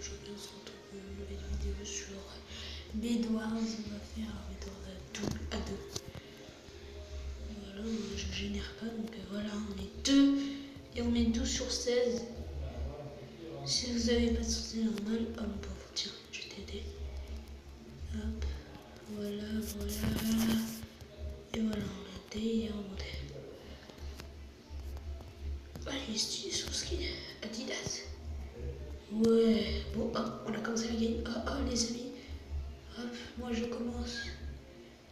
aujourd'hui on se retrouve pour une nouvelle vidéo sur Bedwars. On va faire un Bedwars à deux. Voilà, je génère pas, donc voilà, on est 2 et on met 12 sur 16. Si vous n'avez pas de santé normale, oh mon pauvre, tiens, je vais t'aider. Hop, voilà, voilà. Et voilà, on a des et on monte. Allez, stylé sur ski, Adidas. Ouais, bon, hop, on a commencé la game. Oh, les amis. Hop, moi je commence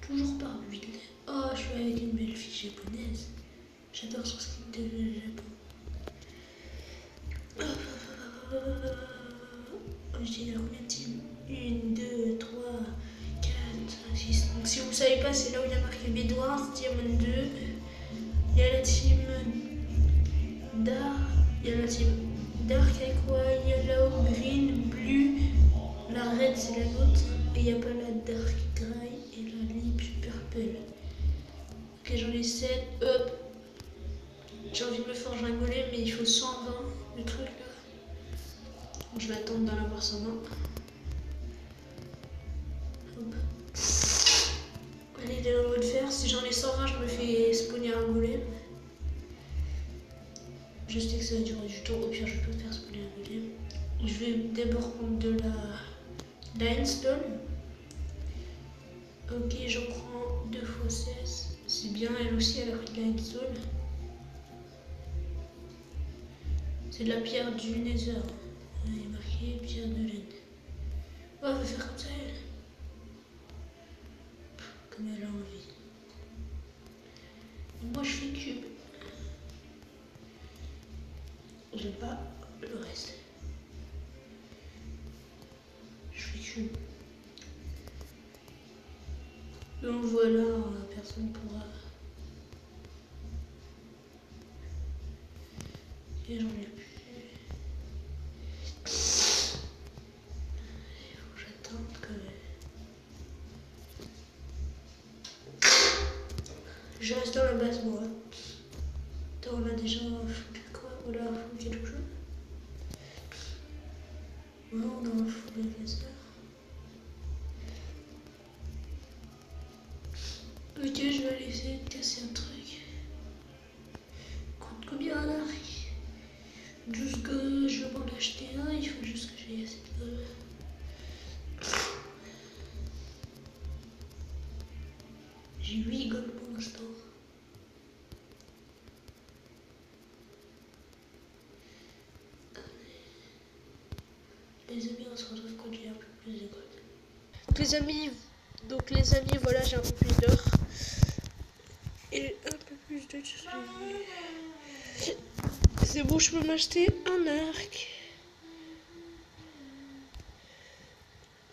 toujours par build. Oh, je suis avec une belle fille japonaise. J'adore son ski de Japon. J'ai combien de teams 1, 2, 3, 4, 5, 6. Donc si vous ne savez pas, c'est là où il y a marqué Bedwars, Diamond 2. Il y a la team Dark, il y a la team Dark Aqua, Yellow, Green, Blue. La Red c'est la nôtre. Et il n'y a pas la Dark Gray et la Lip Purple. Ok, j'en ai 7. Hop. J'ai envie de me forger un golem, mais il faut 120 le truc là. Je vais attendre d'en avoir 120. Hop. Allez, il est dans le mode fer. Si j'en ai 120, je me fais spawner un golem. Je sais que ça va durer du temps. Au pire, je peux faire spawner un golem. Je vais d'abord prendre de la handstone. Ok, j'en prends 2 x 16. C'est bien, elle aussi, elle a pris de la handstone. C'est de la pierre du Nether. Il est marqué pierre de laine. Oh, elle va faire comme ça, elle. Comme elle a envie. Et moi, je fais cube. J'aime pas le reste. Je fais cube. Donc voilà, personne pourra. Et j'en ai plus. Il faut que j'attende quand même. Je reste dans la base, moi. Attends, on a déjà foutu quoi? On a foutu quelque chose? Non, on a foutu le laser. Ok, je vais aller essayer de casser un truc. Coûte combien un arc? Juste que je vais m'en acheter un, il faut juste que j'aille assez de gold. J'ai 8 gold pour l'instant. Les amis, on se retrouve quand j'ai un peu plus de gold. Donc les amis, voilà, j'ai un peu plus d'or. Et un peu plus de... C'est bon, je peux m'acheter un arc.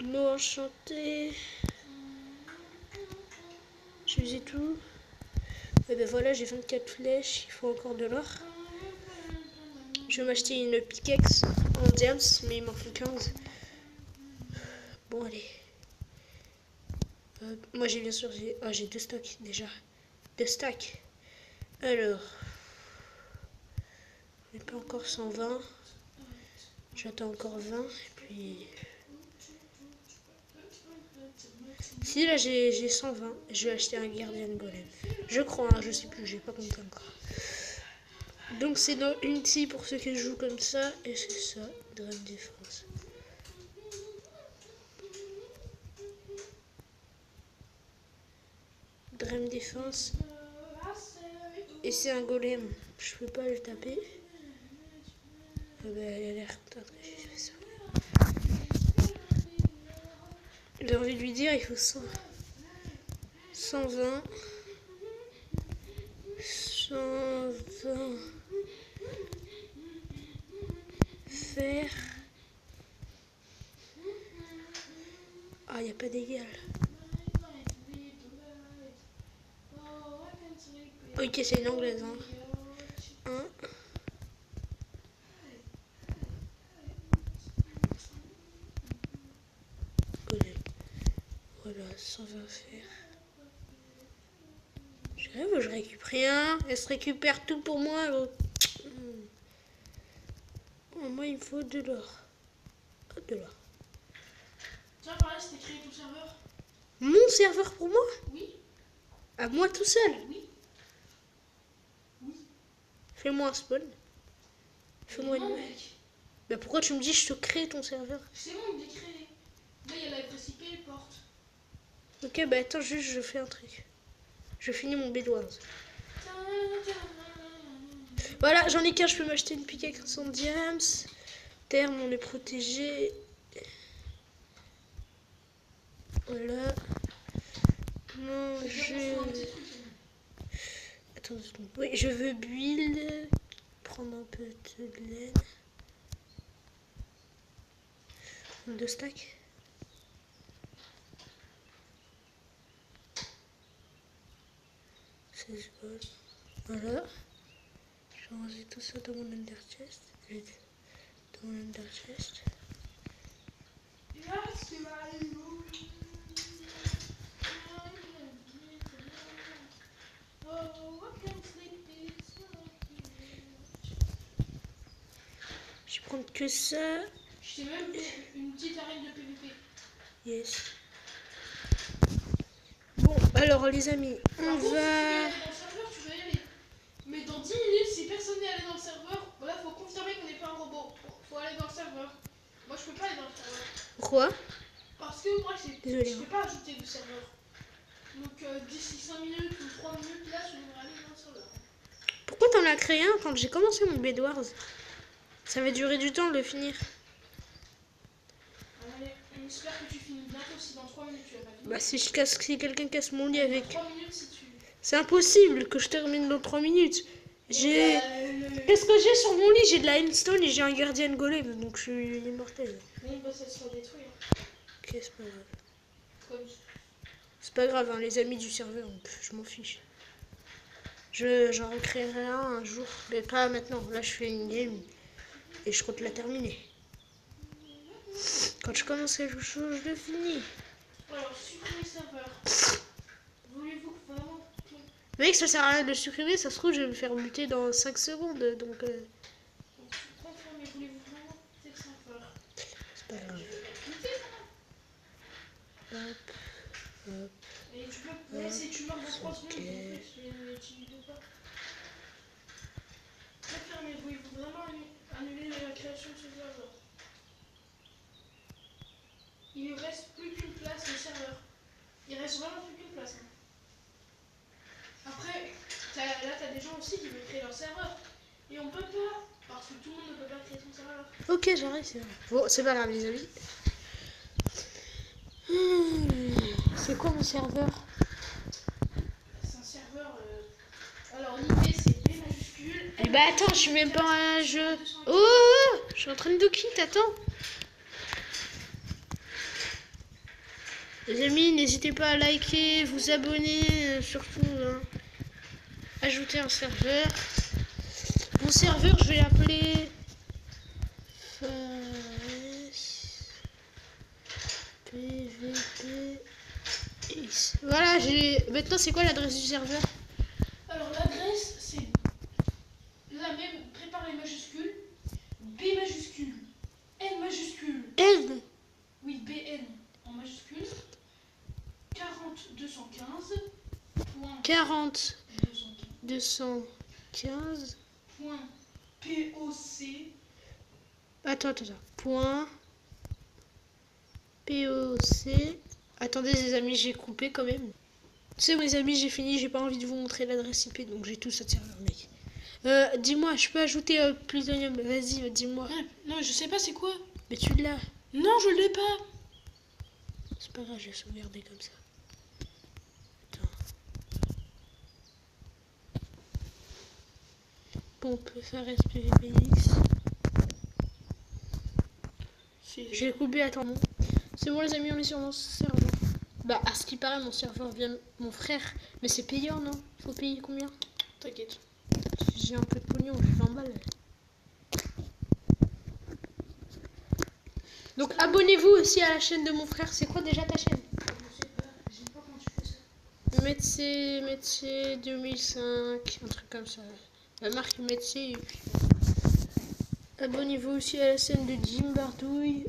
Mot enchanté. Je faisais tout. Et ben voilà, j'ai 24 flèches, il faut encore de l'or. Je vais m'acheter une pickaxe en diams, mais il m'en faut 15. Bon, allez. Moi, j'ai bien sûr... j'ai 2 stacks déjà. 2 stacks. Alors... j'ai pas encore 120. J'attends encore 20. Et puis... si, là, j'ai 120. Je vais acheter un Guardian Golem. Je crois, hein, je sais plus, j'ai pas compté encore. Donc, c'est dans Unity pour ceux qui jouent comme ça. Et c'est ça, Dream Défense. Dream Défense. Et c'est un golem. Je peux pas le taper. Ah bah, elle a l'air contente que j'ai fait ça. J'ai envie de lui dire, il faut 120. 120. Fer. Ah, il n'y a pas d'égal. Ok, c'est une anglaise. Hein. 1. Golem. Voilà, 120 fer. Je récupère rien. Elle se récupère tout pour moi. Alors... moi, il me faut de l'or. de là. Tiens, par là, c'était créé ton serveur. Mon serveur pour moi? Oui. À moi tout seul? Oui. Fais-moi un spawn. Fais-moi Non, une... mec. Bah pourquoi tu me dis je te crée ton serveur? C'est bon, il est créé. Là, il y a l'adresse IP et porte. Ok, bah attends, juste je fais un truc. Je finis mon bédoise. Voilà, j'en ai qu'un, je peux m'acheter une pickaxe à 100 diams. Terme, on est protégé. Voilà. Non, je... Attends 2 secondes. Oui, je veux build. Prendre un peu de laine. 2 stacks. Voilà. Je vais ranger tout ça dans mon under chest. Dans mon under chest. Je vais prendre que ça. Je t'ai même une petite arène de PVP. Yes. Bon, alors les amis, on Contre, va... si tu veux aller dans le serveur, tu peux y aller. Mais dans 10 minutes, si personne n'est allé dans le serveur, voilà, faut confirmer qu'on n'est pas un robot. Faut aller dans le serveur. Moi, je peux pas aller dans le serveur. Pourquoi? Parce que moi, Désolée, je peux pas ajouter de serveur. Donc, d'ici 5 minutes ou 3 minutes, là, je devrais aller dans le serveur. Pourquoi t'en as créé un quand j'ai commencé mon Bedwars? Ça va durer du temps de le finir. Allez, on espère que tu finis bientôt. Si dans 3 minutes, tu vas pas finir. Bah si quelqu'un casse mon lit avec... 3 minutes si tu... C'est impossible que je termine dans 3 minutes. J'ai... Qu'est-ce que j'ai sur mon lit? J'ai de la endstone et j'ai un guardian golem, donc je suis immortel. Non, bah ça sera détruit. Hein. Ok, c'est pas grave. Comme... C'est pas grave, hein, les amis du serveur, je m'en fiche. J'en recréerai un jour, mais pas maintenant. Là, je fais une game et je compte la terminer. Quand je commence quelque chose, je le finis. Alors, supprimer serveur. Voulez-vous vraiment... Mec, ça sert à rien de le supprimer, ça se trouve, je vais me faire buter dans 5 secondes, donc... Confirmez, voulez-vous vraiment quitter le serveur? C'est pas grave. Hop, hop. Et tu peux... Ouais, si tu meurs dans 3 secondes, Okay. tu ne peux pas. Confirmez, voulez-vous vraiment annuler la création de ce serveur? Il ne reste plus qu'une place, le serveur. Il reste vraiment plus qu'une place. Hein. Après, là, t'as des gens aussi qui veulent créer leur serveur. Et on peut pas, parce que tout le monde ne peut pas créer son serveur. Ok, j'arrête, c'est vrai. Bon, c'est pas grave, les amis. C'est quoi mon serveur? C'est un serveur... Alors, l'IP, c'est B majuscule. Eh bah attends, je suis même pas un jeu. Oh, je suis en train de quitter, attends. Les amis, n'hésitez pas à liker, vous abonner, surtout. Hein. Ajouter un serveur. Mon serveur, je vais l'appeler... PVP. Voilà, j'ai... Maintenant, c'est quoi l'adresse du serveur? Alors, l'adresse, c'est la même. Prépare les majuscules. B majuscule. N majuscule. N. Oui, BN en majuscule. 40215. 40 215. 215. Point POC. Attends. Point POC. Attendez les amis, j'ai coupé quand même. C'est bon les amis, j'ai fini, j'ai pas envie de vous montrer l'adresse IP, donc j'ai tout ça de serveur mec. Dis-moi, je peux ajouter Plutonium, vas-y, dis-moi. Non, je sais pas c'est quoi. Mais tu l'as. Non, je l'ai pas. C'est pas grave, je vais sauvegarder comme ça. Attends. Bon, on peut faire SPVPX. J'ai coupé, attends. C'est bon les amis, on est sur mon serveur. Bah, à ce qui paraît, mon serveur vient mon frère. Mais c'est payant, non? Faut payer combien? T'inquiète. J'ai un peu de pognon, j'ai 20 balles. Donc abonnez-vous aussi à la chaîne de mon frère. C'est quoi déjà ta chaîne? Je sais pas, j'aime pas quand tu fais ça. Médecin 2005, un truc comme ça. La marque Médecin. Abonnez-vous aussi à la chaîne de Jim Bardouille.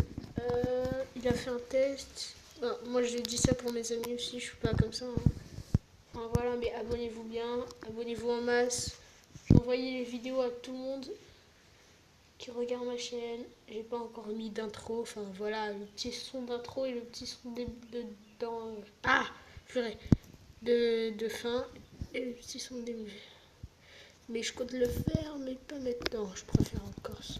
Il a fait un test. Bon, moi je dis ça pour mes amis aussi, je suis pas comme ça. Hein. Enfin, voilà, mais abonnez-vous bien, abonnez-vous en masse. J'ai envoyé les vidéos à tout le monde qui regarde ma chaîne. J'ai pas encore mis d'intro, enfin voilà, le petit son d'intro et le petit son de fin et le petit son de début. Mais je compte le faire, mais pas maintenant. Je préfère encore ça.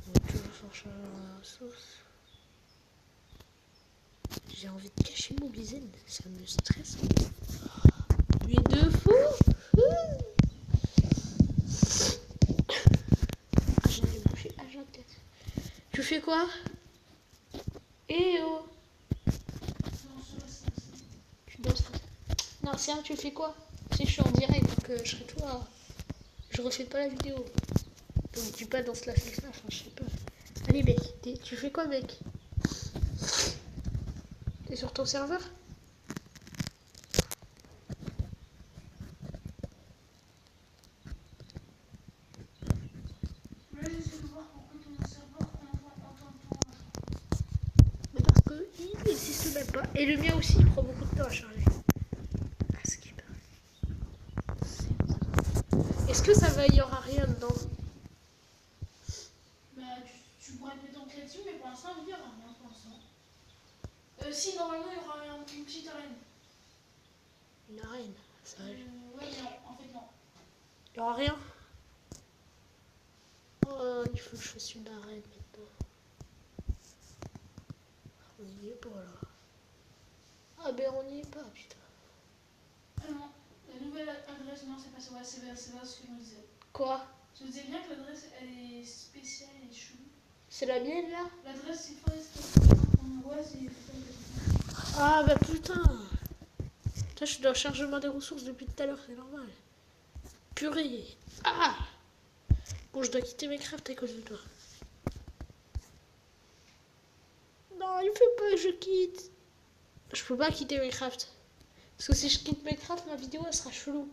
On va toujours changer la sauce. J'ai envie de cacher mon bizen, ça me stresse. Mais de fou. Ah, j'en ai mangé à la tête. Tu fais quoi? Eh oh. Tu danses pas. Non, sérieux, tu fais quoi? Tu sais que je suis en direct, donc je serai toi. Je refais pas la vidéo. Donc dis pas dans ce flex là, enfin je sais pas. Allez mec, tu fais quoi mec? T'es sur ton serveur? Mais parce que il n'existe même pas. Et le mien aussi, il prend beaucoup de temps à charger. Ah, ce qui paraît. Est-ce que ça va, il y aura rien dedans? Bah, tu pourrais te mettre en clé dessus, mais pour l'instant, il n'y aura rien pour l'instant. Si, normalement, il y aura une petite arène. Une arène, ça va. Ouais, mais non, en fait, non. Il y aura rien? Oh, il faut que je fasse une arène maintenant. On n'y est pas là. Ah ben on n'y est pas, putain. Ah non, la nouvelle adresse, non, c'est pas ça. Ouais, c'est pas ce que je me disais. Quoi? Je me disais bien que l'adresse, elle est spéciale et chelou. C'est la mienne là? L'adresse, c'est Forest. Ouais, c'est Ah bah putain. Là je suis dans le chargement des ressources depuis tout à l'heure, c'est normal. Purée. Ah. Bon, je dois quitter Minecraft à cause de toi. Non, il faut pas que je quitte. Je peux pas quitter Minecraft. Parce que si je quitte Minecraft, ma vidéo elle sera chelou.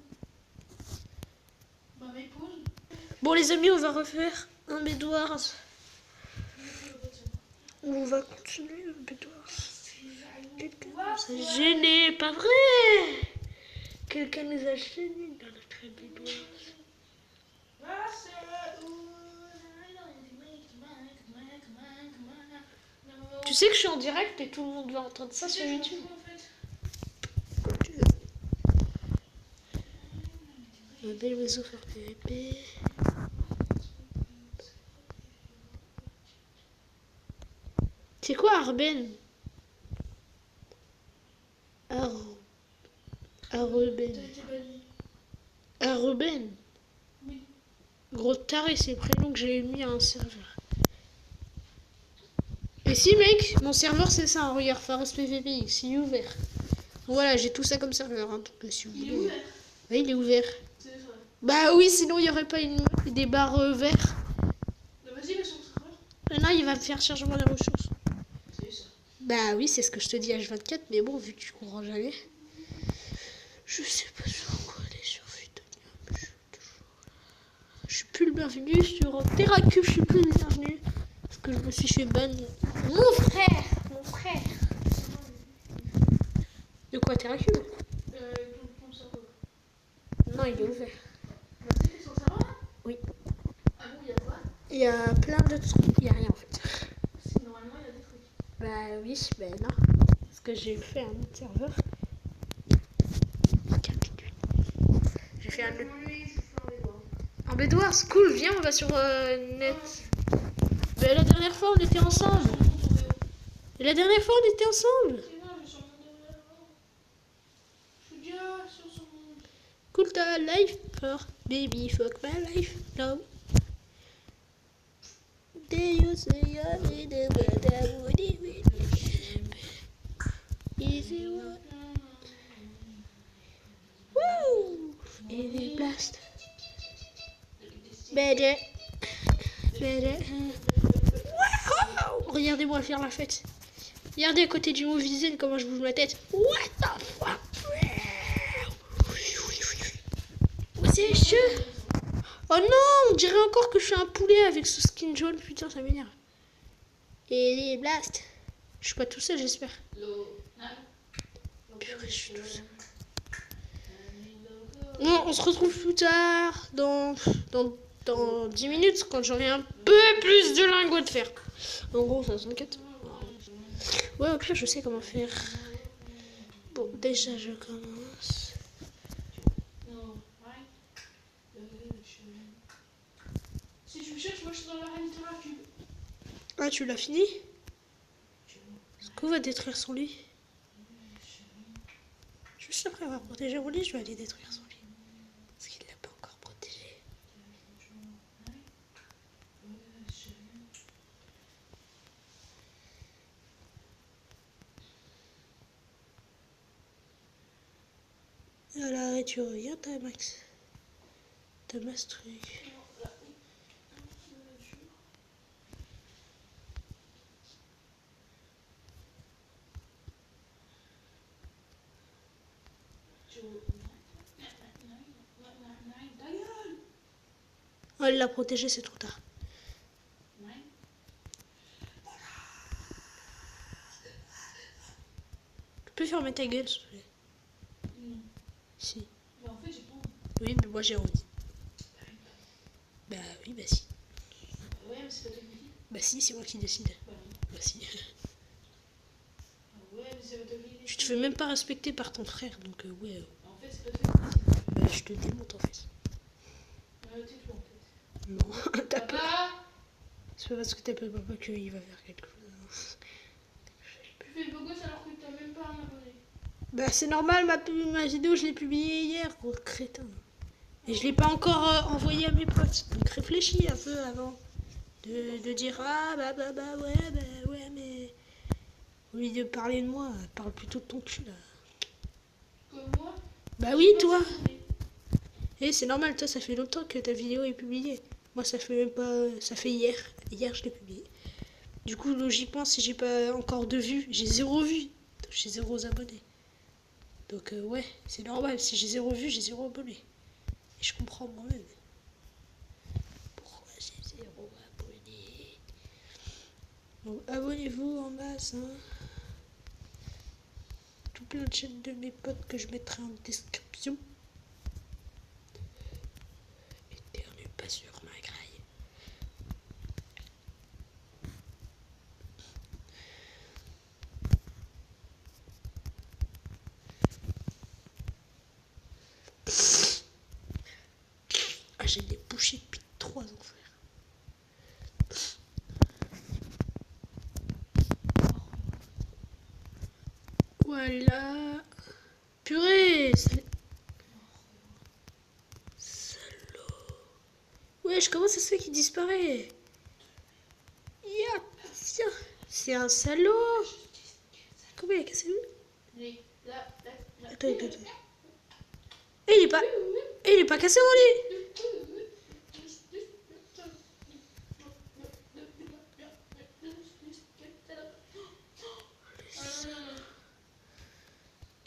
Bah, mais pause. Bon les amis, on va refaire un Bedwars. On va continuer un Bedwars. C'est gêné, pas vrai? Quelqu'un nous a gêné dans notre Bedwars. Tu sais que je suis en direct et tout le monde va entendre ça sur YouTube. Comme tu veux. Un bel oiseau faire PVP. C'est quoi Arben? Arben. Arben. Oui. Gros taré, c'est le prénom que j'ai mis à un serveur. Et si mec, mon serveur c'est ça, hein, regarde, Forest PVPX, il est ouvert. Voilà, j'ai tout ça comme serveur, hein, donc si vous Il est voulez. ouvert. Oui, il est ouvert. C'est ça. Bah oui, sinon il n'y aurait pas des barres verts. Bah, vas-y, mais sur le serveur. Non, il va me faire chargement des ressources. C'est ça. Bah oui, c'est ce que je te dis H24, mais bon, vu que tu comprends jamais. Je sais pas sur quoi aller sur Vitonium, je suis toujours là. Je suis plus le bienvenu sur TerraCube, je suis plus le bienvenu. Parce que je me suis fait ban. Mon frère. De quoi TerraCube? Ton serveur. Non, il est ouvert. Bah, c'est sur le serveur là? Oui. Ah bon, il y a quoi? Il y a plein de trucs, il y a rien en fait. Normalement, il y a des trucs. Bah oui, ben non. Parce que j'ai fait un autre serveur. J'ai fait un autre. En Bedwars, cool, viens, on va sur net. Mais la dernière fois, on était ensemble. Et la dernière fois, on était ensemble. Cool ta life, or baby, fuck my life, no. Do you say you're in the weather, would it be easy one? Woo! Et les blast. Better. Wow! Regardez-moi faire la fête. Regardez à côté du movie zen comment je bouge ma tête. What the fuck? C'est chaud. Oh non, on dirait encore que je suis un poulet avec ce skin jaune. Putain, ça m'énerve. Et blast. Je suis pas tout seul, j'espère. Purée, Je suis tout seul. Non, on se retrouve plus tard, dans 10 minutes, quand j'aurai un peu plus de lingots de fer. En gros, ça s'inquiète. Ouais, au pire, je sais comment faire. Bon, déjà, je commence. Si tu me cherches, moi je suis dans l'arène Terracube. Ah, tu l'as fini? Est-ce qu'on va détruire son lit? Juste après avoir protégé mon lit, je vais aller détruire son lit. Parce qu'il l'a pas encore protégé. Alors, et tu reviens, t'as Max. T'as Max truc. Oh, il l'a protégé, c'est trop tard. Tu peux fermer ta gueule, s'il te plaît? Si. Mais en fait, j'ai pas envie. Oui, mais moi j'ai envie. Bah oui, bah si. Ouais, mais c'est pas toi qui dis. Bah si, c'est moi qui décide. Bah non. Bah si. Ouais, mais c'est pas toi qui dis. Tu te fais même pas respecter par ton frère, donc ouais. En fait, c'est pas toi qui dis. Bah je te démonte en fait. Tais-toi en fait. Non, t'as peur. Papa, C'est pas parce que t'appelles papa qu'il va faire quelque chose. tu fais le beau gosse alors que t'as même pas un abonné. Bah c'est normal, ma vidéo je l'ai publiée hier, gros crétin. Et je l'ai pas encore envoyée à mes potes. Donc réfléchis un peu avant de dire ah ouais mais au lieu de parler de moi, parle plutôt de ton cul là. Comme moi. Bah oui toi. Et c'est normal, toi ça fait longtemps que ta vidéo est publiée. Moi ça fait même pas, ça fait hier. Hier je l'ai publiée. Du coup logiquement si j'ai pas encore de vues, j'ai 0 vues. J'ai 0 abonnés. Donc ouais, c'est normal. Si j'ai 0 vues, j'ai 0 abonnés. Et je comprends moi-même. Pourquoi j'ai 0 abonnés? Donc abonnez-vous en masse. Hein. Tout plein de chaînes de mes potes que je mettrai en description. Éternue pas sur ma graille. Ah, j'ai des bouchées depuis 3 ans, frère. Voilà. Purée. Salaud. Wesh, comment ça se fait qu'il disparaît? Ya, tiens. C'est un salaud. Comment il a cassé où? Attends. Et il est pas cassé mon lit.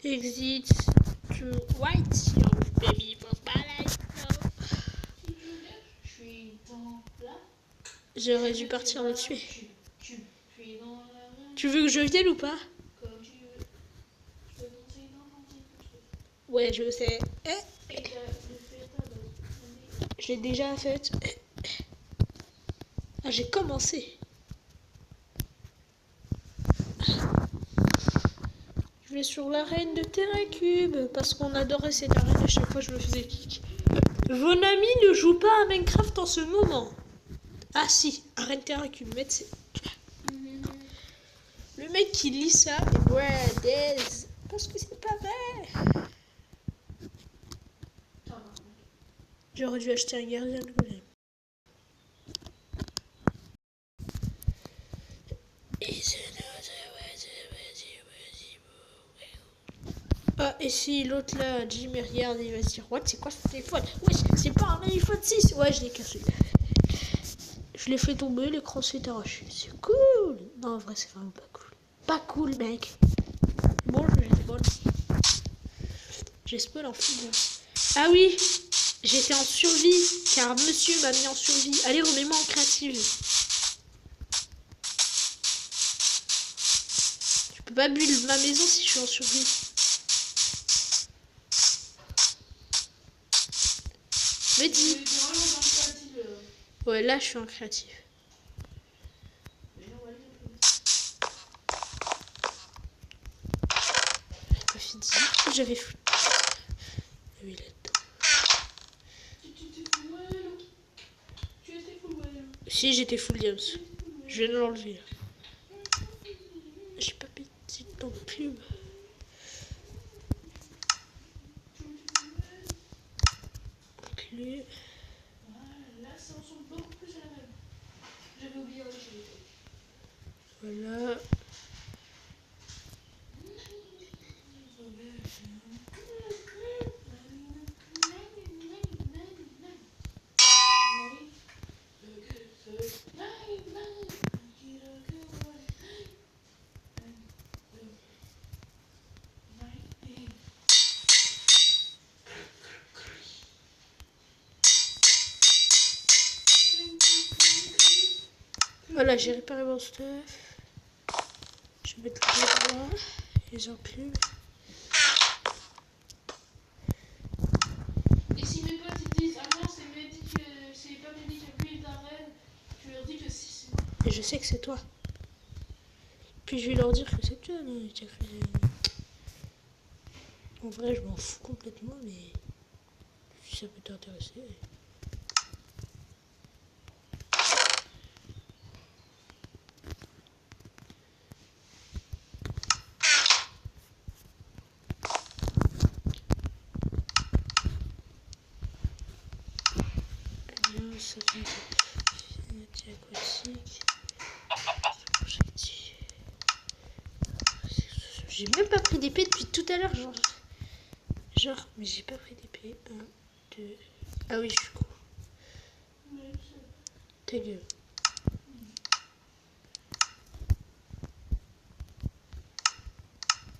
Exit to white, your baby was balade. Je suis dans là. J'aurais dû partir le tuer. Tu es dans la main. Tu veux que je vienne ou pas? Comme tu veux. Je te conseille dans un petit peu. Ouais, je sais. Et le fait Je l'ai déjà fait. Ah, j'ai commencé. Je vais sur l'arène de Terracube parce qu'on adorait cette arène. À chaque fois, je me faisais kick. Vos amis ne jouent pas à Minecraft en ce moment. Ah si, arène Terracube. Le mec qui lit ça, ouais, parce que c'est pas vrai. J'aurais dû acheter un gardien de golem. Ah, et si l'autre là, Jim, il regarde, il va se dire, what, c'est quoi ce téléphone? Ouais, c'est pas un iPhone 6. Ouais, je l'ai cassé. Je l'ai fait tomber, l'écran s'est arraché. C'est cool. Non, en vrai, c'est vraiment pas cool. Pas cool, mec. Bon, j'ai spoil. J'ai spoil en film. Ah oui, j'étais en survie, car monsieur m'a mis en survie. Allez, remets-moi en créative. peux pas build ma maison si je suis en survie. Me dis. Ouais, là je suis en créatif. Pas fini. J'avais fou. Oui, là dedans. Si, j'étais full diams. Je viens de l'enlever. J'ai pas pété non plus. Clé. Là, ça ressemble beaucoup plus à la même. J'avais oublié un truc. Voilà. Voilà, j'ai réparé mon stuff. Je vais mettre les là, les enclumes. Et si mes potes ils disent ah non c'est pas Mehdi qui a build un rêve, tu leur dis que si c'est moi. Et je sais que c'est toi. Puis je vais leur dire que c'est toi. Non, en vrai, je m'en fous complètement, mais si ça peut t'intéresser. Ça fait finalité aquatique. J'ai même pas pris d'épée depuis tout à l'heure, genre, mais j'ai pas pris d'épée. 1, 2. Ah oui, je suis con. Ta gueule.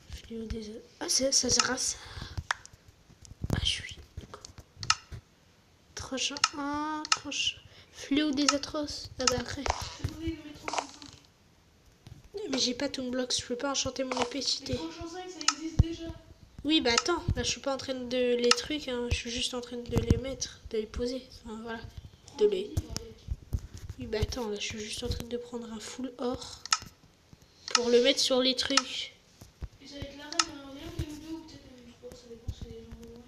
Fléau des... Ah, ça sert à ça. Ah, je suis con. Tranchant 1, tranchant... Fléau des atroces. Ah bah après. Mais j'ai pas Toon Blocks, je peux pas enchanter mon épée cheatée. Mais tranchant 5 ça existe déjà. Oui, bah attends, là je suis pas en train de les trucs, hein. Je suis juste en train de les mettre, de les poser. Enfin voilà. De les... Oui, bah attends, là je suis juste en train de prendre un full or pour le mettre sur les trucs. Et ça va être la reine, hein. Rien que les deux ou peut-être les 3, ça dépend si les gens vont loin.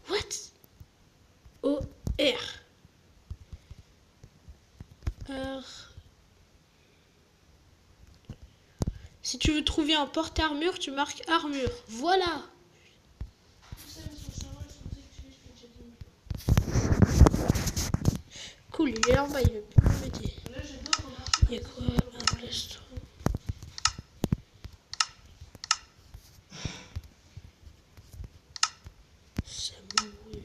What? O-R. R. Si tu veux trouver un porte-armure, tu marques armure. Voilà. Cool, il est en bas, il va plus m'aider. Il y a quoi? Un plastron. Ça m'embrouille.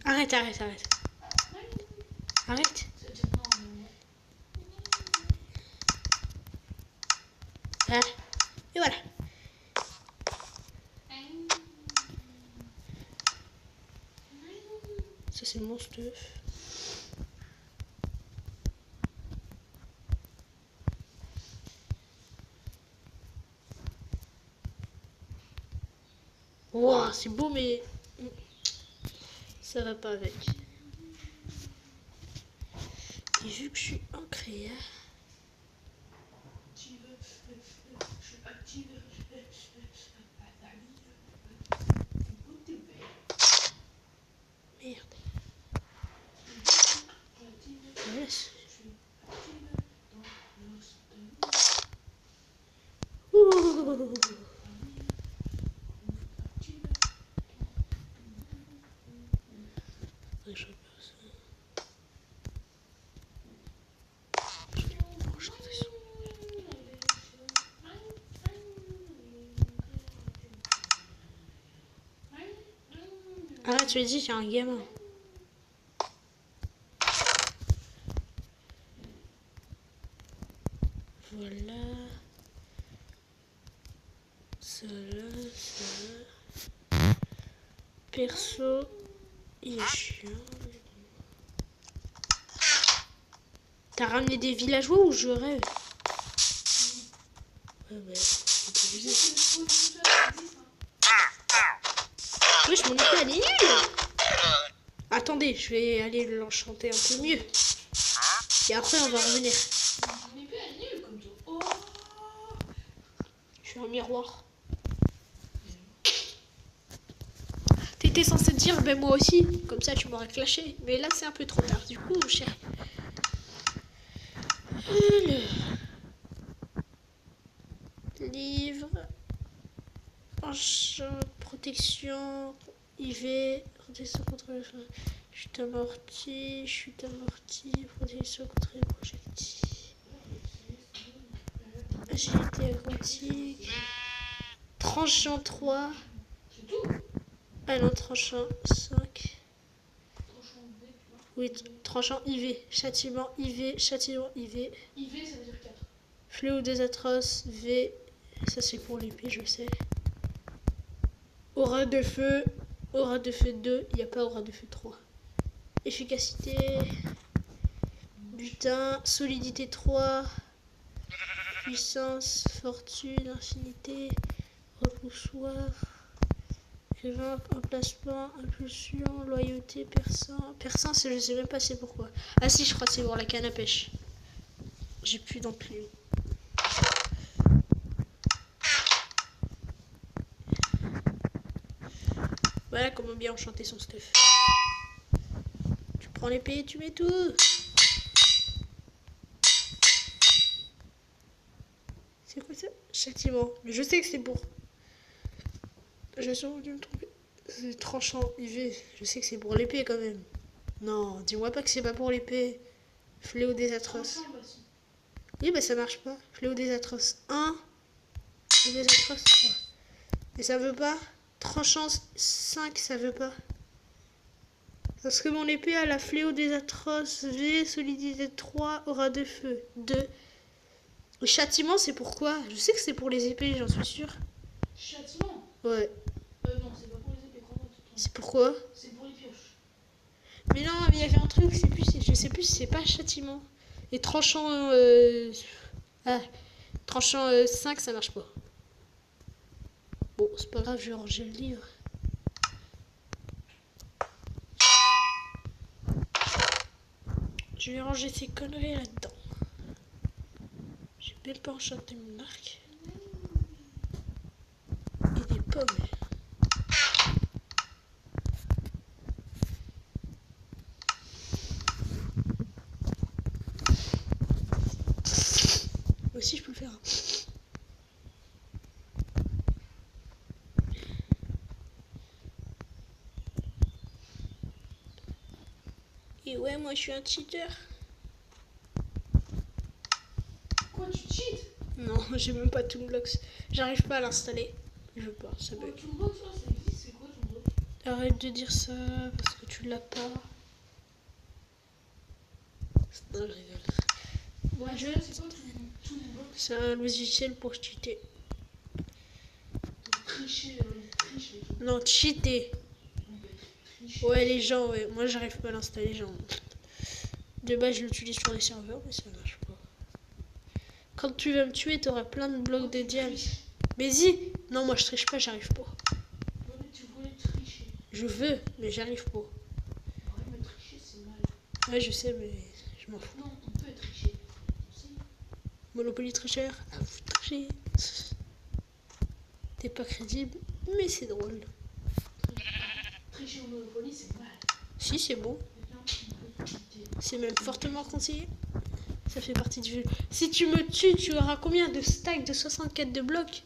Arrête. Arrête. Ah. Et voilà. Ça c'est mon stuff. Wow, c'est beau mais ça va pas avec. Et vu que je suis en créa, merde. Yes. Ouh. Je repère ça. Regarde, tu as dit, il y a un gamin. Voilà. Ça là. Perso, il est chiant. T'as ramené des villageois ou je rêve? Ouais, c'est pas Tu abusé. sais que le faux tout ça existe, hein. Wesh, mon épée, elle est nulle. Attendez, je vais aller l'enchanter un peu mieux. Et après, on va revenir. Mon épée elle est nulle comme toi. Oh. Je suis un miroir. T'étais censé te dire, ben moi aussi. Comme ça, tu m'aurais clashé. Mais là, c'est un peu trop tard. Du coup, cher. Livre. Protection. IV. Protection contre le feu. Chute amortie. Protection contre les projectiles. Agilité aquatique. Tranchant 3. C'est tout. Ah non, tranchant 5. Tranchant V, tu vois. Oui, tranchant IV. Châtiment IV. IV ça veut dire 4. Fléau des atroces. V. Ça c'est pour l'épée, je sais. Aura de feu. Aura de feu 2. Il n'y a pas aura de feu 3. Efficacité. Butin. Solidité 3. Puissance. Fortune. Infinité. Repoussoir. Emplacement. Impulsion. Loyauté. Perçant. Perçant, je sais même pas c'est pourquoi. Ah si, je crois que c'est pour la canne à pêche. J'ai plus non plus. Voilà comment bien enchanter son stuff. Tu prends l'épée et tu mets tout. C'est quoi ça? Châtiment. Mais je sais que c'est pour... J'ai sûrement dû me tromper. C'est tranchant IV. Je sais que c'est pour l'épée quand même. Non, dis-moi pas que c'est pas pour l'épée. Fléau des atroces. Tranchant, bah si. Oui, bah ça marche pas. Fléau des atroces 1. Fléau des atroces 3. Et ça veut pas. Tranchant 5, ça veut pas. Parce que mon épée a la fléau des atroces V, solidité 3, aura de feu 2. Le châtiment, c'est pourquoi? Je sais que c'est pour les épées, j'en suis sûre. Châtiment. Ouais. Non, c'est pas pour les épées, crois-moi. C'est pourquoi? C'est pour les pioches. Mais non, mais il y avait un truc, je sais plus si c'est pas châtiment. Et tranchant... tranchant 5, ça marche pas. Bon, c'est pas grave, je vais ranger le livre. Je vais ranger ces conneries là-dedans. J'ai même pas enchanté mon arc. Et des pommes. Moi aussi je peux le faire. Et ouais, moi je suis un cheater. Quoi, tu cheats? Non, j'ai même pas Toonblocks. J'arrive pas à l'installer. Je veux pas, ça bug. Toonbox, là, ça existe, c'est quoi Toonbox? Arrête de dire ça parce que tu l'as pas. Non, je rigole. Moi je... C'est quoi Toonbox? C'est un logiciel pour cheater. Tricher, tricher. Non, cheater. Ouais, les gens, ouais. Moi, j'arrive pas à l'installer, genre. De base, je l'utilise sur les serveurs, mais ça marche pas. Quand tu vas me tuer, t'auras plein de blocs de diamants. Mais si! Non, moi, je triche pas, j'arrive pas. Tu voulais tricher. Je veux, mais j'arrive pas. Ouais, mais tricher, c'est mal. Ouais, je sais, mais je m'en fous. Non, on peut tricher. Si. Monopoly tricheur, à vous de tricher. T'es pas crédible, mais c'est drôle. Tricher au Monopoly, c'est mal. Si, c'est bon. C'est même fortement conseillé. Ça fait partie du jeu. Si tu me tues, tu auras combien de stacks de 64 de blocs?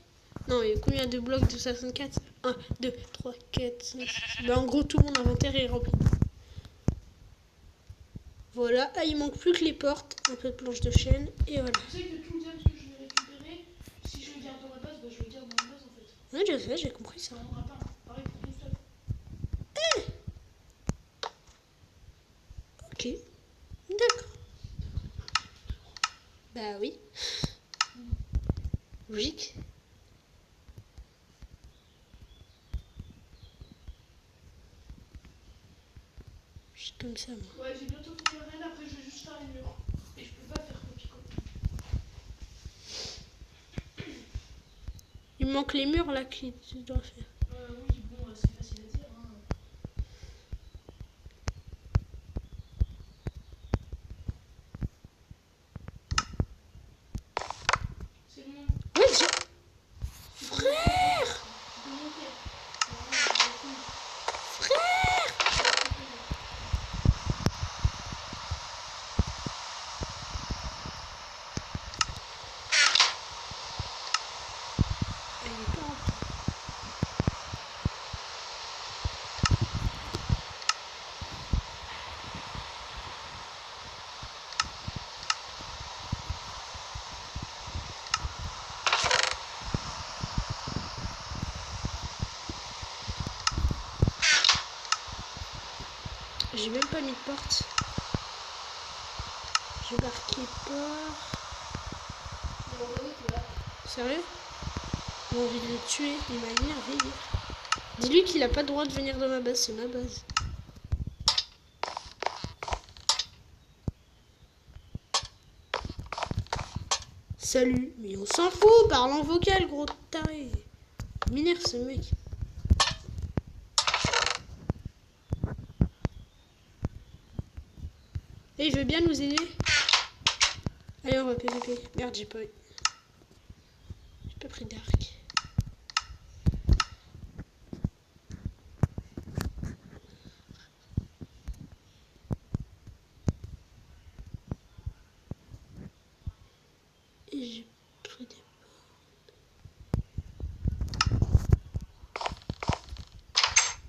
Non, et combien de blocs de 64? 1, 2, 3, 4, 5, 6. Ben, en gros, tout mon inventaire est rempli. Voilà. Ah, il manque plus que les portes, un peu de planche de chêne, et voilà. Tu sais que tout le diamant que je vais récupérer, si je le garde dans la base, bah, je le garde dans la base en fait. Ouais, je sais, j'ai compris ça. Ça rendra pas. Pareil pour tout seul. Ok. D'accord. Bah oui. Logique. Juste comme ça, moi. Ouais, j'ai bientôt fini l'arène, après je vais juste faire les murs. Et je peux pas faire copie-coller. Il manque les murs là qui tu dois faire. Oui, bon, c'est facile à dire. Hein. C'est bon. Ouais, j'ai... Tu peux monter. Frère! Ah, il est pas rempli. J'ai même pas mis de porte. J'ai marqué port. Sérieux? J'ai envie de le tuer, il m'a énervé. Dis-lui qu'il a pas le droit de venir dans ma base, c'est ma base. Salut, mais on s'en fout, parle en vocal, gros taré. Il m'énerve ce mec. Et il veut bien nous aider. Allez, on va PVP. Merde, j'ai pas pris d'arc. Et j'ai pris des...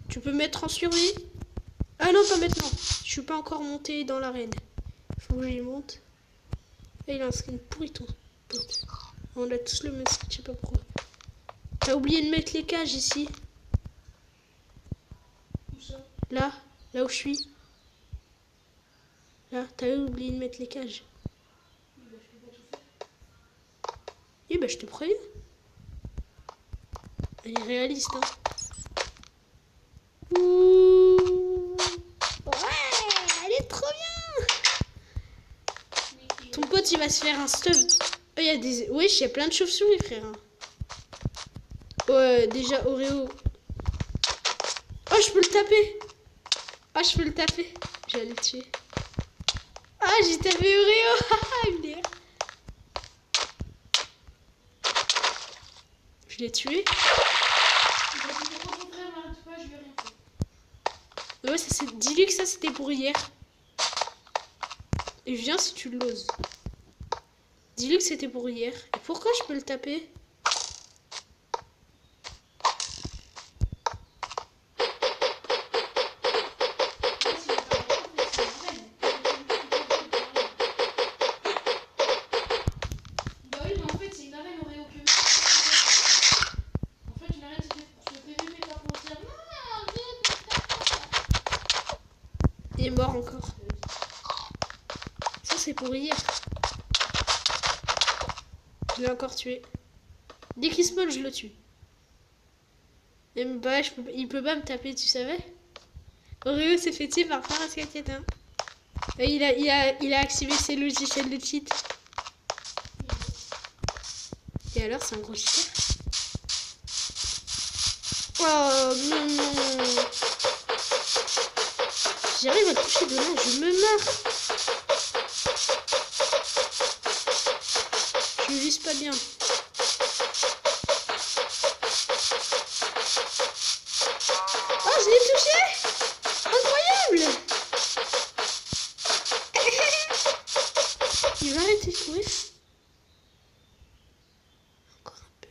Tu peux mettre en survie? Ah non, pas maintenant. Je suis pas encore monté dans l'arène. Faut que j'y monte. Et il a un skin pourri ton pote. On a tous le même skin, je sais pas pourquoi. T'as oublié de mettre les cages ici. Où ça? Là où je suis. Là, t'as oublié de mettre les cages. Oui, bah, je peux pas tout faire. Eh bah je te préviens. Elle est réaliste, hein. Ouh. Ouais, elle est trop bien. Ton pote, il va se faire un stuff. Oh, il y a des... Wesh, il y a plein de chauves-souris, frère. Ouais, déjà, Oreo. Oh, je peux le taper. Ah, je peux le taper. J'allais le tuer. Ah, j'ai tapé Oreo. Il m'énerve. Je l'ai tué. Ouais, ça c'est... Dis-lui que ça c'était pour hier. Et viens si tu l'oses. Dis-lui que c'était pour hier. Et pourquoi je peux le taper? Bah oui, mais en fait, c'est une arène Oreo que. En fait, une arène, c'était pour se PVP, pas pour dire non, vite. Il est mort encore. Ça c'est pour hier. Je l'ai encore tué. Dès qu'il spawn, je le tue. Et bah, il peut pas me taper, tu savais? Oreo s'est fait tuer par Parascaquetin. Et il a activé ses logiciels de cheat. Et alors, c'est un gros cheater. Oh non, non. J'arrive à toucher de là, je me marre. Je vise pas bien. Oh, je l'ai touché! Incroyable! Il va arrêter de courir. Encore un peu.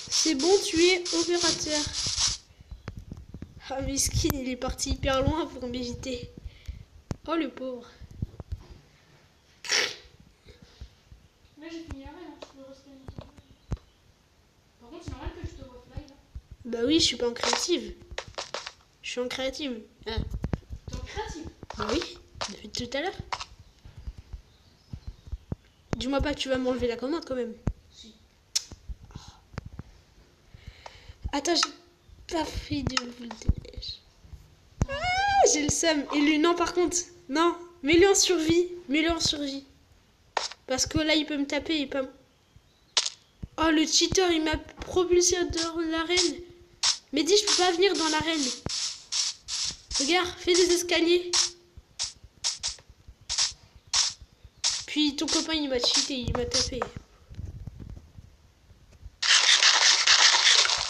C'est bon, tu es opérateur. Ah, Miskin, il est parti hyper loin pour m'éviter. Oh, le pauvre. Là, j'ai fini l'arène, hein. Je peux rester. Par contre, c'est normal que je te vois fly là. Bah oui, je suis pas en créative. Je suis en créative. Ah. T'es en créative. Bah oui, depuis tout à l'heure. Dis-moi pas que tu vas m'enlever la commande quand même. Si. Attends, j'ai pas fait de boule de neige. Ah, j'ai le seum. Et lui, non, par contre, non. Mets-le en survie. Mets-le en survie. Parce que là, il peut me taper et pas... Oh, le cheater, il m'a propulsé dans l'arène. Mais dis, je peux pas venir dans l'arène. Regarde, fais des escaliers. Puis ton copain, il m'a cheaté, il m'a tapé.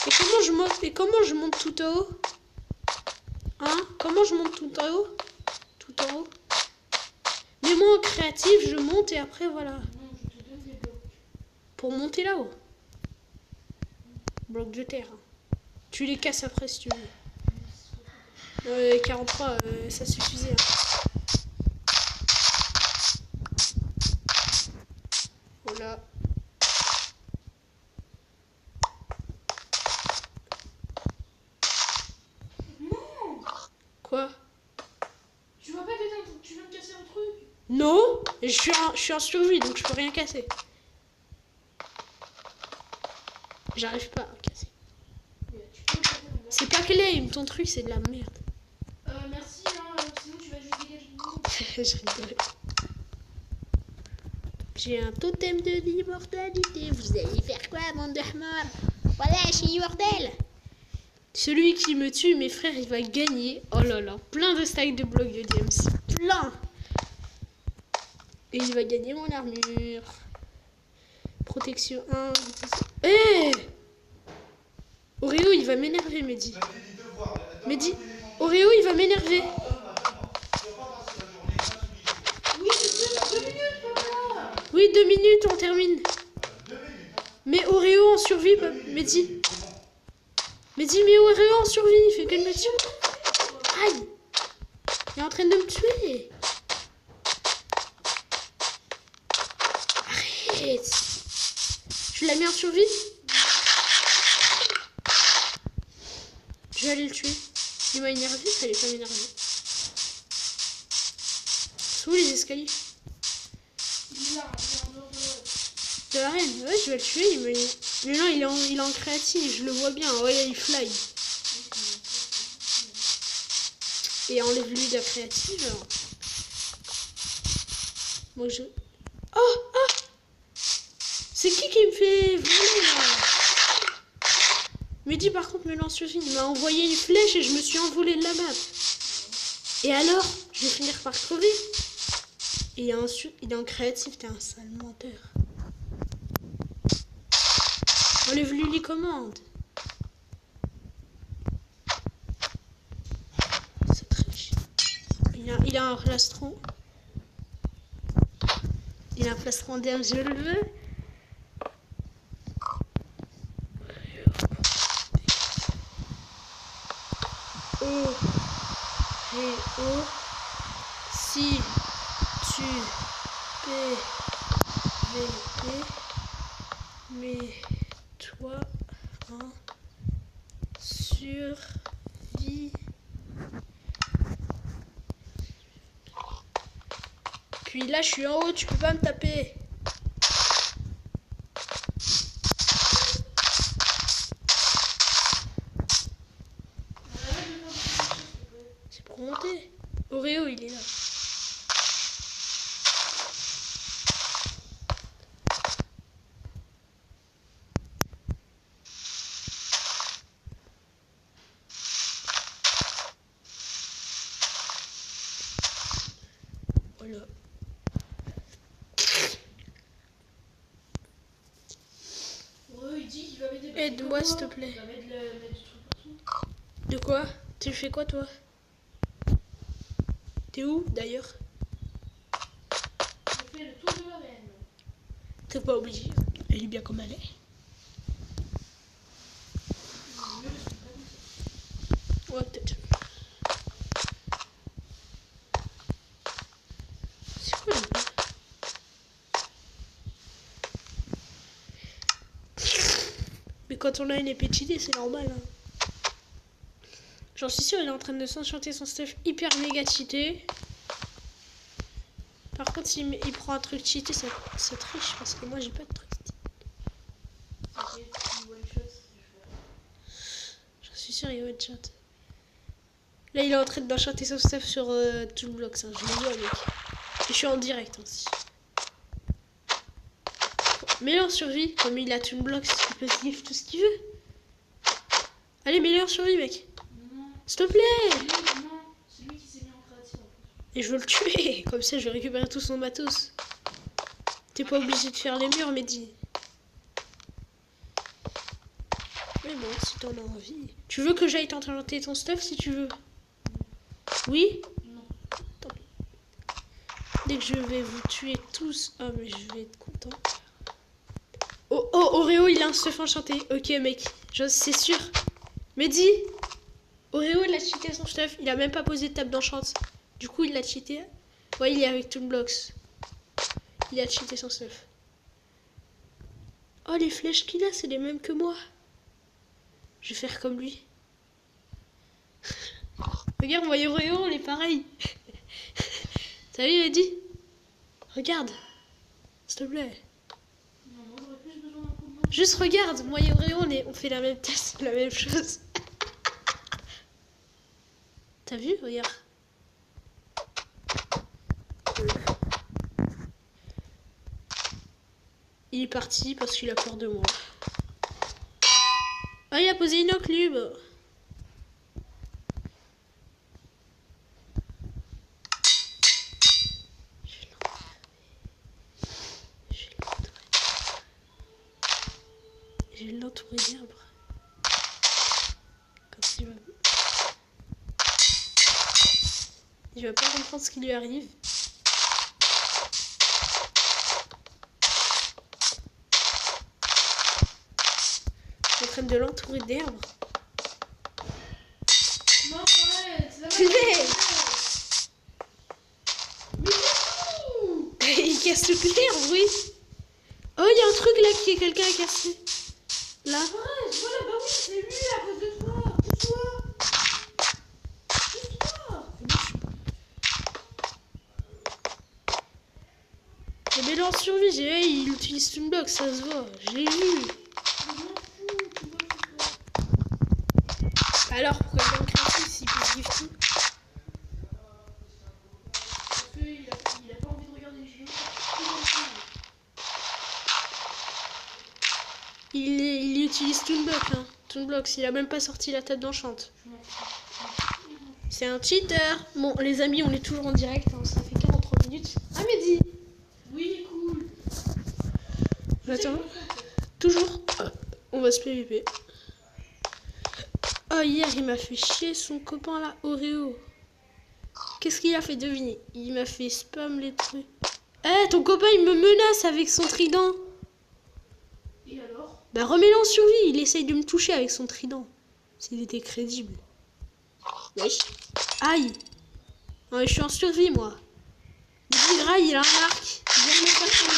Et comment je monte tout en haut? Hein? Comment je monte tout en haut? Tout en haut. Mais moi, en créatif, je monte et après, voilà. Non, je te donne des blocs. Pour monter là-haut. Blocs de terre. Tu les casses après si tu veux. 43, ça suffisait. Hein. Voilà. Non! Quoi? Tu vois pas que tu viens de casser un truc? Non! Je suis en survie, donc je peux rien casser. J'arrive pas à casser. Tu peux le casser, mon gars. C'est pas claim, ton truc, c'est de la merde. Merci, hein, sinon tu vas juste dégager du monde. Je rigole. J'ai un totem de l'immortalité. Vous allez faire quoi, bande de morts? Voilà, je suis immortel. Celui qui me tue, mes frères, il va gagner. Oh là là, plein de stacks de blocs de DMC. Plein. Et il va gagner mon armure. Protection 1. Hé Oreo, il va m'énerver, Mehdi. Mehdi, Oreo, il va m'énerver. Oui, c'est 2 minutes, papa. Oui, 2 minutes, on termine. Mais Oreo en survie, Mehdi. Mehdi, mais Oreo en survie, il fait que de me tuer. Aïe. Il est en train de me tuer. Arrête. Tu l'as mis en survie? Je vais aller le tuer. Il m'a énervé, il fallait pas m'énerver. C'est où les escaliers? Il est là, il est en dehors De la reine. Ouais, je vais le tuer. Mais non, il est en créative, je le vois bien. Ouais, il fly. Et enlève-lui de la créative. Alors. Moi, je... Oh! Ah! C'est qui me fait voler, là? Mehdi, par contre, me lance survie. Il m'a envoyé une flèche et je me suis envolé de la map. Et alors? Je vais finir par crever. Et il est en créatif, t'es un sale menteur. Enlève-lui les commandes. C'est triche. Il a un plastron. Il a un plastron d'air, je le veux. O. Si tu PVP, mets-toi en survie. Puis là, je suis en haut, tu peux pas me taper. C'est pour monter. Oreo, il est là. Voilà. Ouais, il dit qu'il va mettre des... Aide-moi, s'il te plaît. Il va mettre du truc partout. De quoi? Tu fais quoi, toi? T'es où, d'ailleurs? Je fais le tour de l'arène. T'es pas obligé. Elle est bien comme elle est. Ouais, peut-être. C'est quoi, là? Mais quand on a une épée cheatée, c'est normal, hein. J'en suis sûr, il est en train de s'enchanter son stuff hyper méga cheaté. Par contre, s'il prend un truc cheaté, ça triche parce que moi j'ai pas de truc. J'en suis sûr, il va one shot. Là, il est en train d'enchanter son stuff sur Toolblocks. Hein. Je le vois, mec. Et je suis en direct aussi. Mets-le en survie. Comme il a Toolblocks, il peut se give tout ce qu'il veut. Allez, mets-le en survie, mec. S'il te plaît. Non, c'est lui qui s'est mis en créatif en plus. Et je veux le tuer. Comme ça, je vais récupérer tout son matos. T'es pas obligé de faire les murs, Mehdi. Mais bon, si t'en as envie. Tu veux que j'aille t'enchanter ton stuff si tu veux? Oui? Non. Tant pis. Dès que je vais vous tuer tous. Oh, mais je vais être content. Oh, oh, Oreo, il a un stuff enchanté. Ok, mec. C'est sûr. Mehdi, Oreo, il a cheaté son stuff. Il a même pas posé de table d'enchant. Du coup, il l'a cheaté. Ouais, il est avec Toolblocks. Il a cheaté son stuff. Oh, les flèches qu'il a, c'est les mêmes que moi. Je vais faire comme lui. Regarde, moi et Oreo, on est pareil. T'as vu, Mehdi? Regarde. S'il te plaît. Non, moi j'aurais plus besoin d'un coup de main. Juste regarde, moi et Oreo, on fait la même test, la même chose. T'as vu? Regarde. Il est parti parce qu'il a peur de moi. Ah, il a posé une enclume. Je vais l'entourer d'herbe. Quand il va pas comprendre ce qui lui arrive. Je suis en train de l'entourer d'herbe. Non, arrête, ça va. Putain. Mais où? Il casse toute l'herbe, oui. Oh, il y a un truc là que quelqu'un a cassé. Là. Arrête, voilà, bah oui, c'est lui à cause de toi. Pousse-toi. Pousse-toi. Mais là en survie, il utilise Toolblocks, ça se voit. Je l'ai vu. Je m'en fous, tu vois, Alors pourquoi il va me créer s'il peut se gifter? parce qu'il a pas envie de regarder les vidéos. Il utilise Toolblocks, hein. Toolblocks, il a même pas sorti la table d'enchant. Je m'en fous. C'est un cheater. Bon, les amis, on est toujours en direct, hein. Ça fait 43 minutes. Ah, Mehdi. Oui, cool. Attends. Toujours. On va se PVP. Oh, hier, il m'a fait chier son copain là, Oreo. Qu'est-ce qu'il a fait deviner? Il m'a fait spam les trucs. Eh, ton copain, il me menace avec son trident. Et alors? Bah, remets-le en survie. Il essaye de me toucher avec son trident. S'il était crédible. Wesh. Aïe. Ouais, je suis en survie, moi. Le Grail, il a un arc. Il vient de me faire tomber.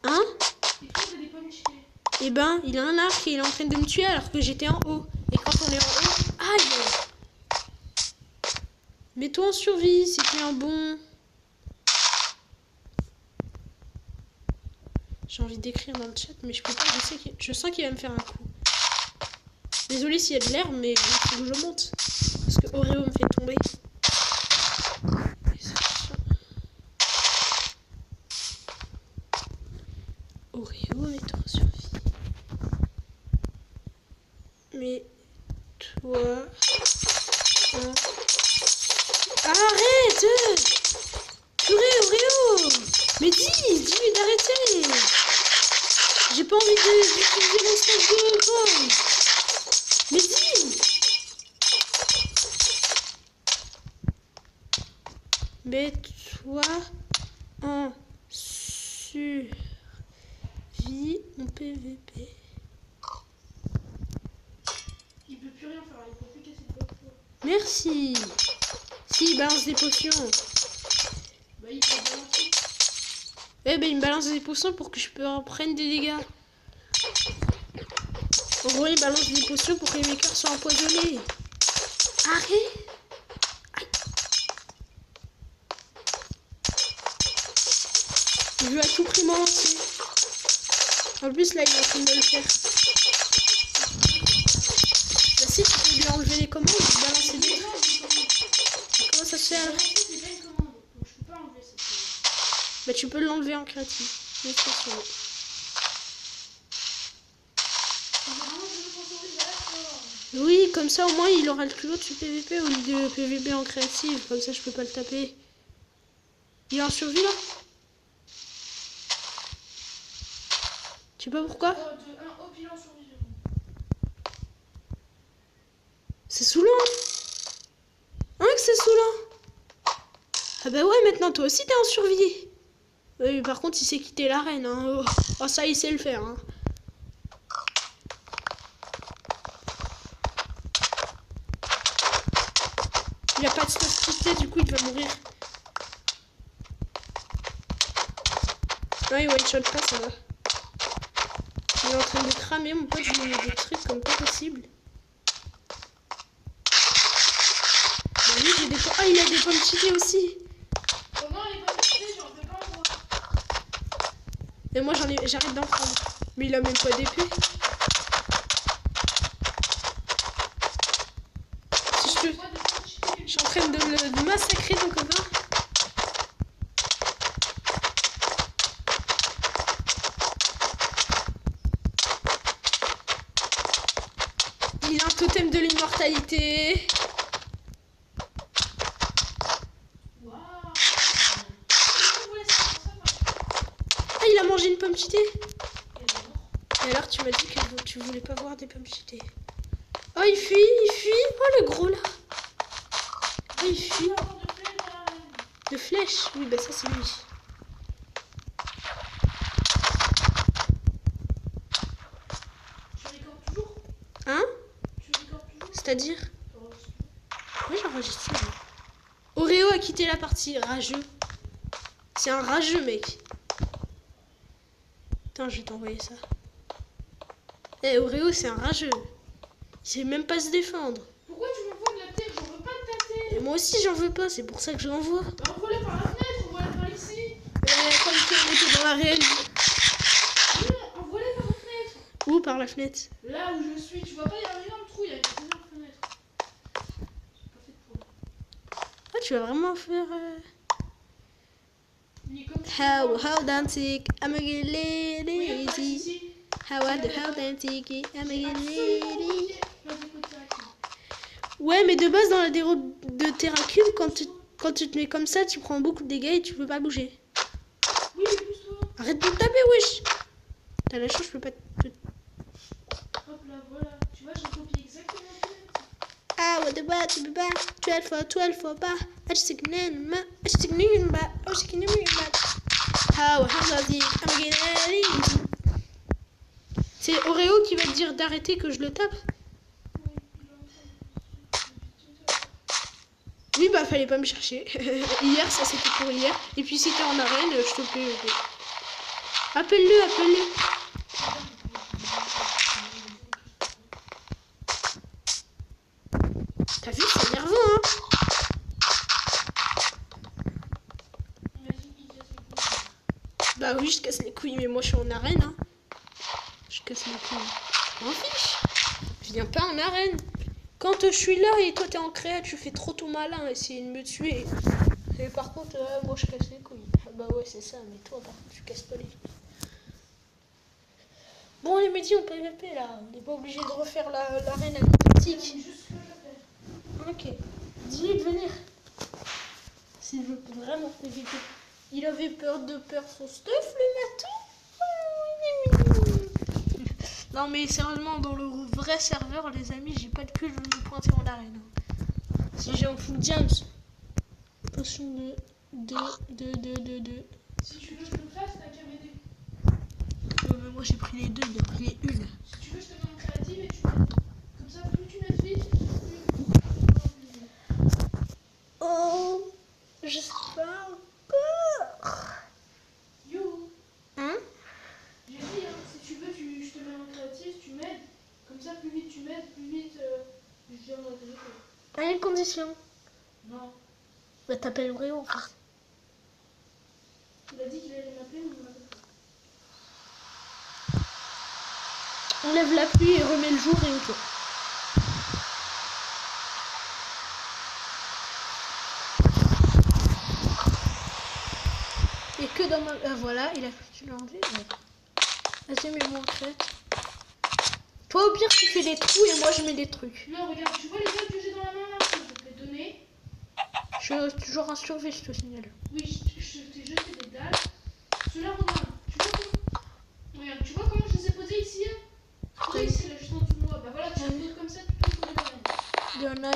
Hein? Et toi, t'as des pommes cheatées. Eh ben, il a un arc et il est en train de me tuer alors que j'étais en haut. Et quand on est en haut... Aïe! Mets-toi en survie, c'était un bon... J'ai envie d'écrire dans le chat, mais je peux pas, je sens qu'il va me faire un coup. Désolé s'il y a de l'herbe, mais il faut que je monte. Parce que Oreo me fait tomber. Oreo, mets-toi en survie. Mets-toi en... Arrête! Oreo! Mais dis-lui d'arrêter! J'ai pas envie d'utiliser mon stuff de gomme! Mais dis! Mets-toi en survie en PVP. Il peut plus rien faire, il peut plus casser le bloc. Merci! Si, il balance des potions. Bah, il peut balancer. Eh ben, il me balance des potions pour que je prenne des dégâts. En gros, il balance des potions pour que mes cœurs soient empoisonnés. Arrête. Je veux à tout prix m'en lancer. En plus, là, il est en train de le faire. Bah si, tu peux lui enlever les commandes et lui balancer des trucs. Comment ça se fait alors? C'est pas une commande, donc je peux pas enlever cette commande. Bah tu peux l'enlever en créatif. Mais c'est sûr. Oui, comme ça au moins il aura le culot de PVP au lieu de PVP en créative. Comme ça je peux pas le taper. Il est en survie là? Tu sais pas pourquoi? De 1 au bilan survivant. C'est saoulant. Hein que c'est saoulant. Ah bah ouais, maintenant toi aussi t'es en survie. Oui, par contre il sait quitter l'arène. Hein. Oh ça il sait le faire. Hein. Il a pas de stuff quitté, du coup il va mourir. Non, il one shot pas, ça va. Il est en train de cramer, mon pote, je lui mets des trucs comme pas possible. Bah oui, j'ai des pommes. Ah, il a des pommes cheatées aussi. Oh non, les pommes cheatées, j'en veux pas en voir. Et moi j'arrête d'en prendre. Mais il a même pas d'épée. Si je te... Je suis en train de massacrer ton copain. Il a un totem de l'immortalité. Waouh. Ah, il a mangé une pomme cheatée. Et alors tu m'as dit que tu voulais pas voir des pommes cheatées. Oh, il fuit, il fuit. Oh, le gros là. Oh, il fuit. De flèches. Oui, bah ça c'est lui. Tu recordes toujours? Hein? Tu recordes toujours? C'est-à-dire? Oui, j'enregistre. Oreo a quitté la partie. Rageux. C'est un rageux, mec. Attends, je vais t'envoyer ça. Eh, Oreo, c'est un rageux. Il sait même pas se défendre. Pourquoi tu m'envoies de la terre? J'en veux pas de ta terre. Et moi aussi, j'en veux pas. C'est pour ça que je l'envoie. Bah, envoie-la par la fenêtre, envoie-la par ici. Comme tu es dans la réelle. Non, envoie-la par la fenêtre. Où par la fenêtre? Là où je suis, tu vois pas, il y a un énorme trou, il y a plusieurs fenêtres. J'ai pas fait de pour. Ah, tu vas vraiment faire... Il est comme How dancing, I'm a Oui, lady. passe ici. How dancing, I'm a lady. Absolument. Là, du côté actif. Ouais, mais de base, dans la déro de Terracube, quand tu te mets comme ça, tu prends beaucoup de dégâts et tu peux pas bouger. Oui, mais pousse-toi. Arrête de me taper, wesh. T'as la chance, je peux pas te... Hop là, voilà. Tu vois, j'ai copié exactement le même. Ah, what the bat, tu peux pas. 12 fois pas. Ah, tu sais que non, je sais que non, bah. Oh, je sais que non, bah. How dancing, I'm a lady. C'est Oreo qui va te dire d'arrêter que je le tape. Oui, bah, fallait pas me chercher. Hier, ça c'était pour hier. Et puis, si t'es en arène, je te plaît. Appelle-le. T'as vu, c'est nerveux, hein? Bah oui, je casse les couilles, mais moi je suis en arène, hein. Je casse les couilles. Je m'en fiche. Je viens pas en arène. Quand je suis là et toi t'es en créa, tu fais trop tout malin, essayer de me tuer. Et par contre, moi je casse les couilles. Ah bah ouais, c'est ça, mais toi par contre, tu casses pas les couilles. Bon, les médias on PVP là. On n'est pas obligé de refaire l'arène aquatique. Ok. Dis-lui de venir. S'il veut vraiment PVP. Il avait peur de perdre son stuff, le matin. Oh, il est mignon. Non mais sérieusement, dans le vrai serveur, les amis, j'ai pas de cul, je vais me pointer en arène. Si j'ai un full jams. Potion de... Si tu veux que je le fasse, t'as qu'à m'aider. Mais moi j'ai pris les deux, il a pris les une. Si tu veux, je te mets en créative et tu m'aides. Comme ça, plus tu m'aides vite, plus... Oh, je sais pas encore. Yo. Hein? J'ai dit, hein, si tu veux, je te mets en créative, tu m'aides. Comme ça, plus vite tu m'aides, plus vite je viens dans le téléphone. À une condition. Non. Bah t'appelles Bréau en fait. Il a dit qu'il allait m'appeler, mais il m'appelle pas. Enlève la pluie et remets le jour et ok. Et que dans ma... voilà, il a cru que tu l'as enlevé. Ouais. Vas-y, mets-moi en fait. Toi au pire tu fais des trous et moi je mets des trucs. Non, regarde, tu vois les dalles que j'ai dans la main là, je vais te les donner. Je suis toujours un survie, je te signale. Oui, je t'ai jeté des dalles. Ceux-là, regarde. Tu vois comment... Regarde, tu vois comment je les ai posés ici hein. Tu vois ici, là, juste en dessous de moi. Bah voilà, tu les poses comme ça, tout autour de la main. Il y en a.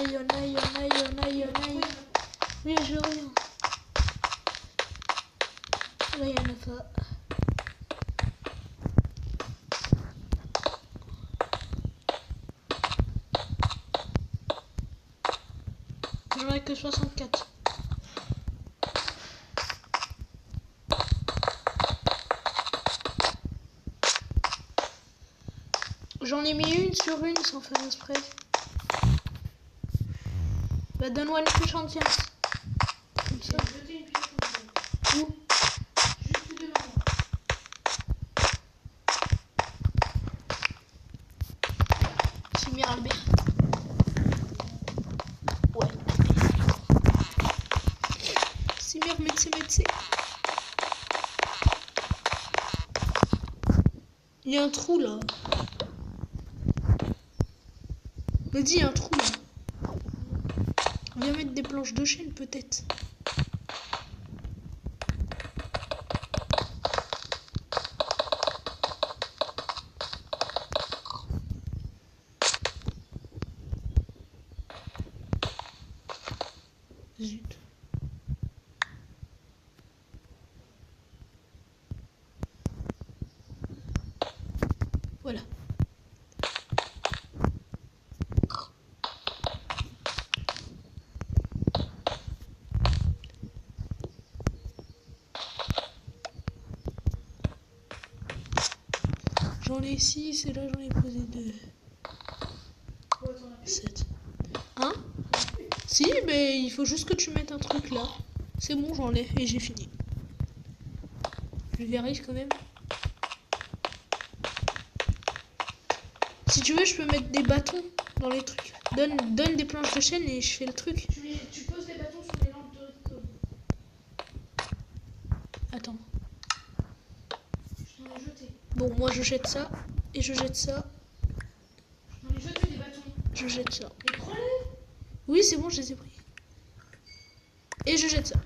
Oui, je regarde. Là, il y en a pas. J'en ai que 64. J'en ai mis une sur une sans faire exprès. Bah donne-moi une couche entière. Comme ça. J'ai jeté une pièce comme ça. Où? Juste devant moi. Simir Albert. Ouais. Simir médecin. Il y a un trou là. Me dis, il y a un trou là. On vient mettre des planches de chêne peut-être. Zut. Voilà. J'en ai 6 et là j'en ai posé 2. Ouais, t'en as plus. 7. Hein? Si, mais il faut juste que tu mettes un truc là. C'est bon, j'en ai et j'ai fini. Je vérifie quand même. Si tu veux, je peux mettre des bâtons dans les trucs. Donne des planches de chaîne et je fais le truc. Tu poses les bâtons sur les lampes de redstone. Attends. Je t'en ai jeté. Bon, moi je jette ça et je jette ça. Je t'en ai jeté des bâtons. Je jette ça. Et prends-les. Oui, c'est bon, je les ai pris. Et je jette ça.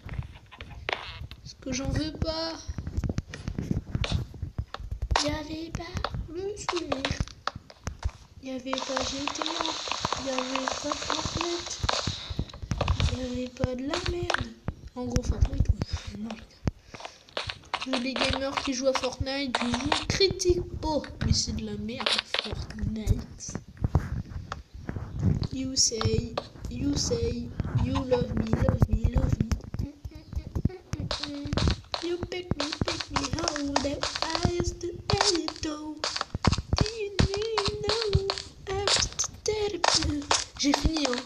Parce que j'en veux pas. Y'avait pas le souvenir. Y'avait pas GTA. Y'avait pas Fortnite. Y'avait pas de la merde. En gros, Fortnite, ouais. Non, je veux des gamers qui jouent à Fortnite, qui jouent critique. Oh, mais c'est de la merde, Fortnite. You say, you love me. You pick me, how that I used to tell you though. Do you know J'ai fini, hein.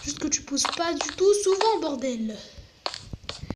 Juste que tu poses pas du tout souvent, bordel.